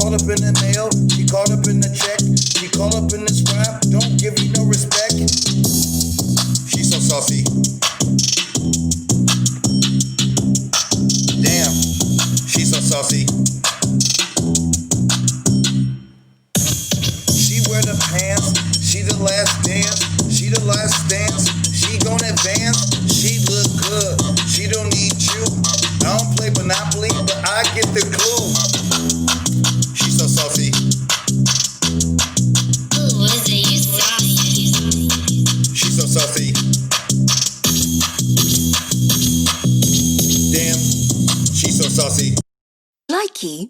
caught up in the mail, she caught up in the check, she caught up in this rap, don't give you no respect. She's so saucy. Damn, she's so saucy. She wear the pants, she the last dance, she the last dance, she gon' advance, she look good, she don't need you. I don't play Monopoly, but I get the clue. She's so saucy. Ooh, what is it? You saucy. She's so saucy. Damn, she's so saucy. Likey